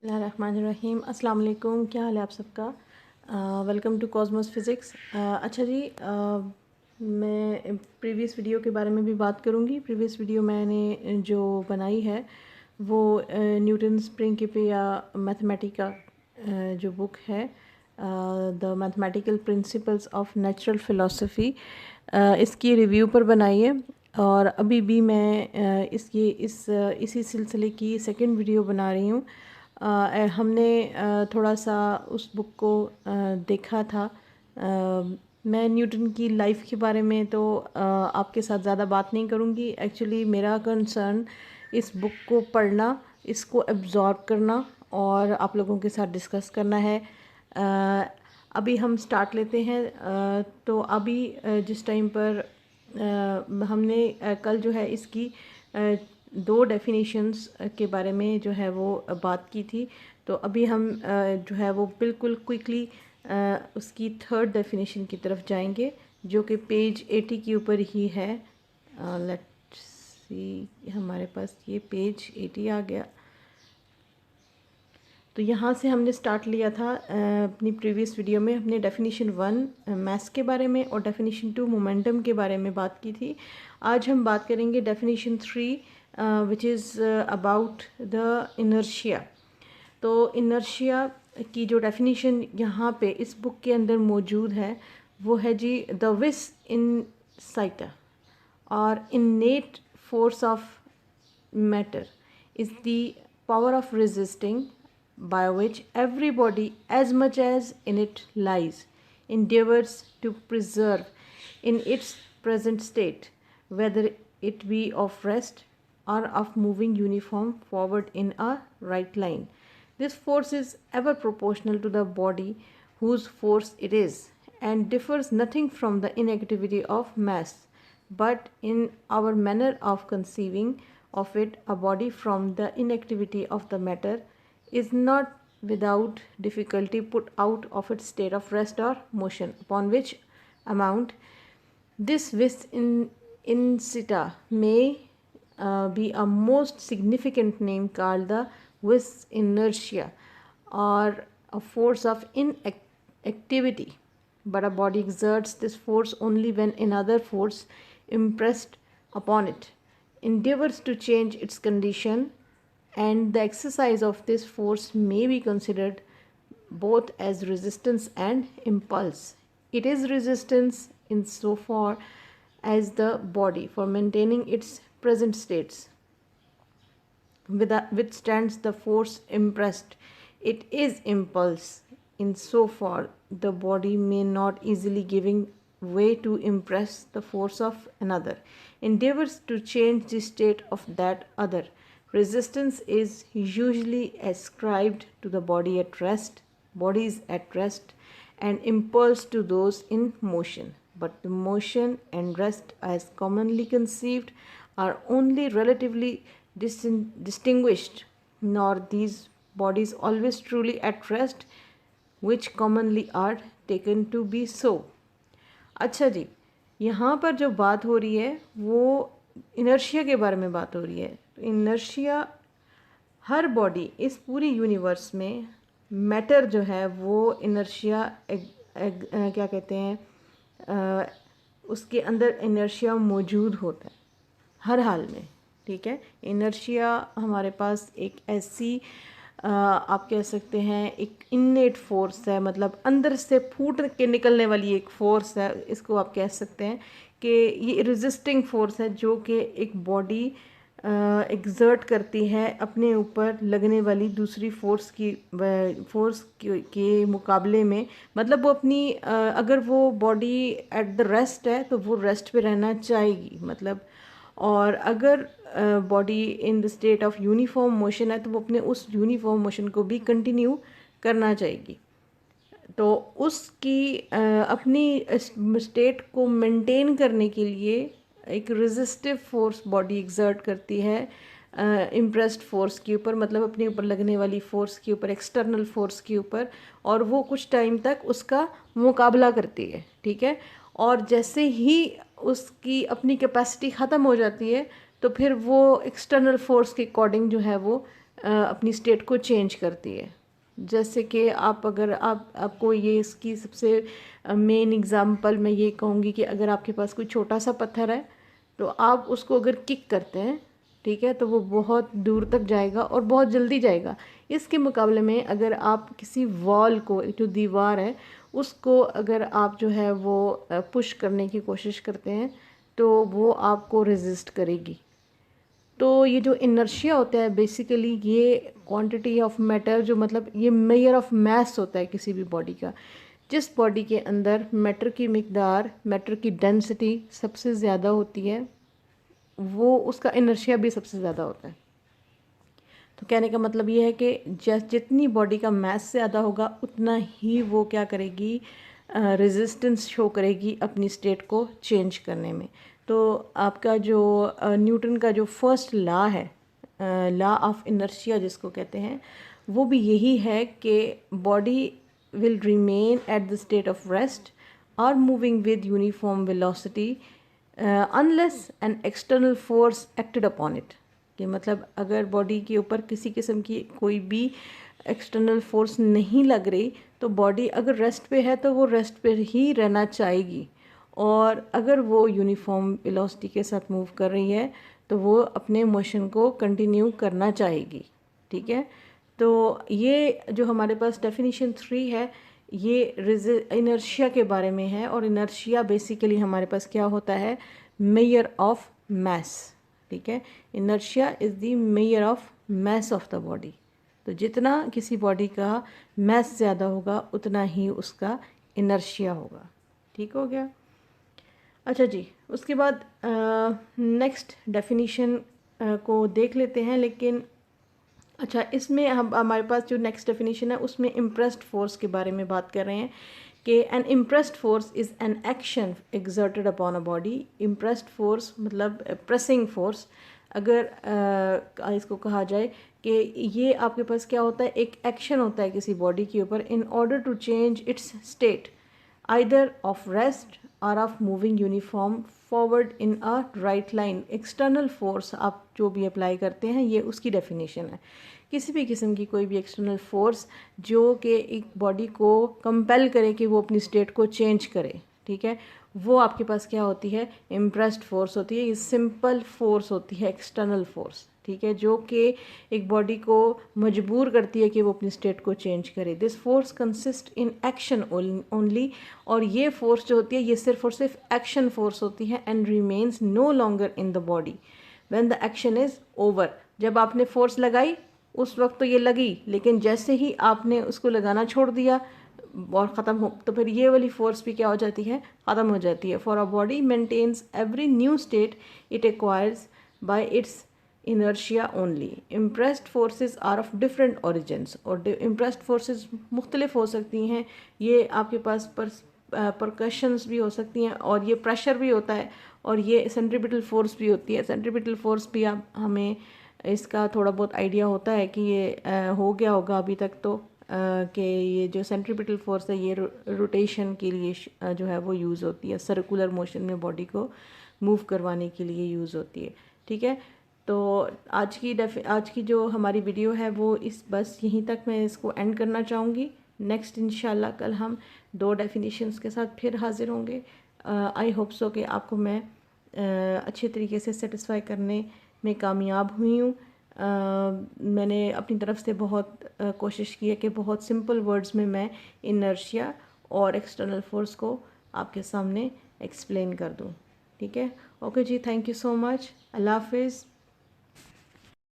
बिस्मिल्लाहिर्रहमानिर्रहीम। अस्सलाम वालेकुम। क्या हाल है आप सबका? Welcome to Cosmos physics. अच्छा जी, मैं प्रीवियस वीडियो के बारे में भी बात करूँगी। प्रीवियस वीडियो मैंने जो बनाई है वो न्यूटन प्रिंसिपिया मैथमेटिका जो बुक है, the mathematical principles of natural philosophy, इसकी रिव्यू पर बनाई है। और अभी भी मैं इसी सिलसिले की सेकंड वीडियो बना रही हूँ। हमने थोड़ा सा उस बुक को देखा था। मैं न्यूटन की लाइफ के बारे में तो आपके साथ ज़्यादा बात नहीं करूँगी। एक्चुअली मेरा कंसर्न इस बुक को पढ़ना, इसको एब्ज़ॉर्ब करना और आप लोगों के साथ डिस्कस करना है। अभी हम स्टार्ट लेते हैं। तो अभी जिस टाइम पर हमने कल जो है इसकी दो डेफिनेशंस के बारे में जो है वो बात की थी। तो अभी हम जो है वो बिल्कुल क्विकली उसकी थर्ड डेफिनेशन की तरफ जाएंगे, जो कि पेज 80 के ऊपर ही है। लेट्स सी, हमारे पास ये पेज 80 आ गया। तो यहाँ से हमने स्टार्ट लिया था। अपनी प्रीवियस वीडियो में हमने डेफिनेशन 1 मास के बारे में और डेफिनेशन 2 मोमेंटम के बारे में बात की थी। आज हम बात करेंगे definition 3, which is about the inertia. तो इनर्शिया की जो डेफिनेशन यहाँ पे इस बुक के अंदर मौजूद है वो है जी, द विस इन साइटा or innate force of matter is the power of resisting, by which every body, as much as in it lies, endeavors to preserve in its present state, whether it be of rest or of moving uniform forward in a right line. This force is ever proportional to the body whose force it is, and differs nothing from the inactivity of mass, but in our manner of conceiving of it, a body from the inactivity of the matter is not without difficulty put out of its state of rest or motion, upon which amount this vis incita may be a most significant name called the vis inertia, or a force of inactivity. But a body exerts this force only when another force impressed upon it endeavors to change its condition, and the exercise of this force may be considered both as resistance and impulse. It is resistance in so far as the body, for maintaining its present states, withstands the force impressed. It is impulse in so far the body may not easily giving way to impress the force of another, endeavors to change the state of that other. Resistance is usually ascribed to the bodies at rest, and impulse to those in motion. But the motion and rest, as commonly conceived, are only relatively distinguished, nor these bodies always truly at rest, which commonly are taken to be so. अच्छा जी, यहाँ पर जो बात हो रही है वो inertia के बारे में बात हो रही है। तो इनर्शिया, हर बॉडी इस पूरी यूनिवर्स में मैटर जो है वो इनर्शिया क्या कहते हैं, उसके अंदर इनर्शिया मौजूद होता है हर हाल में। ठीक है, इनर्शिया हमारे पास एक ऐसी आप कह सकते हैं एक इन्नेट फोर्स है, मतलब अंदर से फूट के निकलने वाली एक फोर्स है। इसको आप कह सकते हैं कि ये रेजिस्टिंग फोर्स है जो कि एक बॉडी एग्जर्ट करती है अपने ऊपर लगने वाली दूसरी फोर्स के मुकाबले में। मतलब वो अपनी अगर वो बॉडी एट द रेस्ट है तो वो रेस्ट पे रहना चाहेगी, मतलब। और अगर body in the state of uniform motion है तो वो अपने उस यूनिफॉर्म मोशन को भी कंटिन्यू करना चाहेगी। तो उसकी अपनी स्टेट को मेंटेन करने के लिए एक रेजिस्टिव फोर्स बॉडी एग्जर्ट करती है इम्प्रेस्ड फोर्स के ऊपर, मतलब अपने ऊपर लगने वाली फोर्स के ऊपर, एक्सटर्नल फोर्स के ऊपर, और वो कुछ टाइम तक उसका मुकाबला करती है। ठीक है, और जैसे ही उसकी अपनी कैपेसिटी ख़त्म हो जाती है तो फिर वो एक्सटर्नल फोर्स के अकॉर्डिंग जो है वो अपनी स्टेट को चेंज करती है। जैसे कि अगर आपको ये इसकी सबसे मेन एग्जांपल मैं ये कहूँगी कि अगर आपके पास कोई छोटा सा पत्थर है तो आप उसको अगर किक करते हैं, ठीक है, तो वो बहुत दूर तक जाएगा और बहुत जल्दी जाएगा। इसके मुकाबले में अगर आप किसी वॉल को, जो दीवार है, उसको अगर आप जो है वो पुश करने की कोशिश करते हैं तो वो आपको रेजिस्ट करेगी। तो ये जो इनर्शिया होता है बेसिकली ये क्वांटिटी ऑफ मैटर, जो मतलब ये मेजर ऑफ मैस होता है किसी भी बॉडी का। जिस बॉडी के अंदर मैटर की मिकदार, मैटर की डेंसिटी सबसे ज़्यादा होती है, वो उसका इनर्शिया भी सबसे ज़्यादा होता है। तो कहने का मतलब ये है कि जितनी बॉडी का मैस ज़्यादा होगा उतना ही वो क्या करेगी, रेजिस्टेंस शो करेगी अपनी स्टेट को चेंज करने में। तो आपका जो न्यूटन का जो फर्स्ट लॉ है, लॉ ऑफ इनर्शिया जिसको कहते हैं, वो भी यही है कि body will remain at the state of rest और moving with uniform velocity unless an external force acted upon it. कि मतलब अगर बॉडी के ऊपर किसी किस्म की कोई भी एक्सटर्नल फोर्स नहीं लग रही तो बॉडी अगर रेस्ट पे है तो वो रेस्ट पे ही रहना चाहेगी, और अगर वो यूनिफॉर्म वेलोसिटी के साथ मूव कर रही है तो वो अपने मोशन को कंटिन्यू करना चाहेगी। ठीक है, तो ये जो हमारे पास डेफिनेशन 3 है ये इनर्शिया के बारे में है, और इनर्शिया बेसिकली हमारे पास क्या होता है, मेजर ऑफ मैस। ठीक है, inertia is the measure of mass of the body. तो जितना किसी बॉडी का मैस ज़्यादा होगा उतना ही उसका इनर्शिया होगा। ठीक हो गया। अच्छा जी, उसके बाद नेक्स्ट डेफिनीशन को देख लेते हैं। लेकिन अच्छा, इसमें हम हमारे पास जो नेक्स्ट डेफिनेशन है उसमें इम्प्रेस्ड फोर्स के बारे में बात कर रहे हैं कि an impressed force is an action exerted upon a body. Impressed force मतलब प्रेसिंग फोर्स, अगर इसको कहा जाए कि ये आपके पास क्या होता है, एक एक्शन होता है किसी बॉडी के ऊपर in order to change its state either of rest और of moving uniform forward in a right line. External force आप जो भी अप्लाई करते हैं ये उसकी डेफिनेशन है। किसी भी किस्म की कोई भी एक्सटर्नल फोर्स जो कि एक बॉडी को कंपेल करे कि वो अपनी स्टेट को चेंज करे, ठीक है, वो आपके पास क्या होती है, इम्प्रेस्ड फोर्स होती है। ये सिंपल फोर्स होती है, एक्सटर्नल फोर्स, ठीक है, जो कि एक बॉडी को मजबूर करती है कि वो अपनी स्टेट को चेंज करे। This force consist in action only, और ये फोर्स जो होती है ये सिर्फ और सिर्फ एक्शन फोर्स होती है and remains no longer in the body when the action is over. जब आपने फोर्स लगाई उस वक्त तो ये लगी, लेकिन जैसे ही आपने उसको लगाना छोड़ दिया और ख़त्म हो, तो फिर ये वाली फोर्स भी क्या हो जाती है, ख़त्म हो जाती है। For a body maintains every new state it acquires by its inertia only. Impressed forces are of different origins, और इम्प्रेस्ड फोर्सेस मुख्तलिफ हो सकती हैं। ये आपके पास परकशंस भी हो सकती हैं, और ये प्रेशर भी होता है, और ये सेंट्रीपिटल फोर्स भी होती है। सेंट्रीपिटल फोर्स भी आप हमें इसका थोड़ा बहुत आइडिया होता है कि ये हो गया होगा अभी तक तो कि ये जो सेंट्रीपिटल फोर्स है ये रोटेशन के लिए जो है वो यूज़ होती है, सर्कुलर मोशन में बॉडी को मूव करवाने के लिए यूज़ होती है। ठीक है, तो आज की जो हमारी वीडियो है वो बस यहीं तक मैं इसको एंड करना चाहूँगी। नेक्स्ट इंशाल्लाह कल हम 2 डेफिनेशंस के साथ फिर हाज़िर होंगे। आई होप सो कि आपको मैं अच्छे तरीके से सेटिस्फाई करने में कामयाब हुई हूँ। मैंने अपनी तरफ से बहुत कोशिश की है कि बहुत सिंपल वर्ड्स में मैं इनर्शिया और एक्सटर्नल फोर्स को आपके सामने एक्सप्लेन कर दूँ। ठीक है, ओके जी, थैंक यू सो मच, अल्लाह हाफिज़।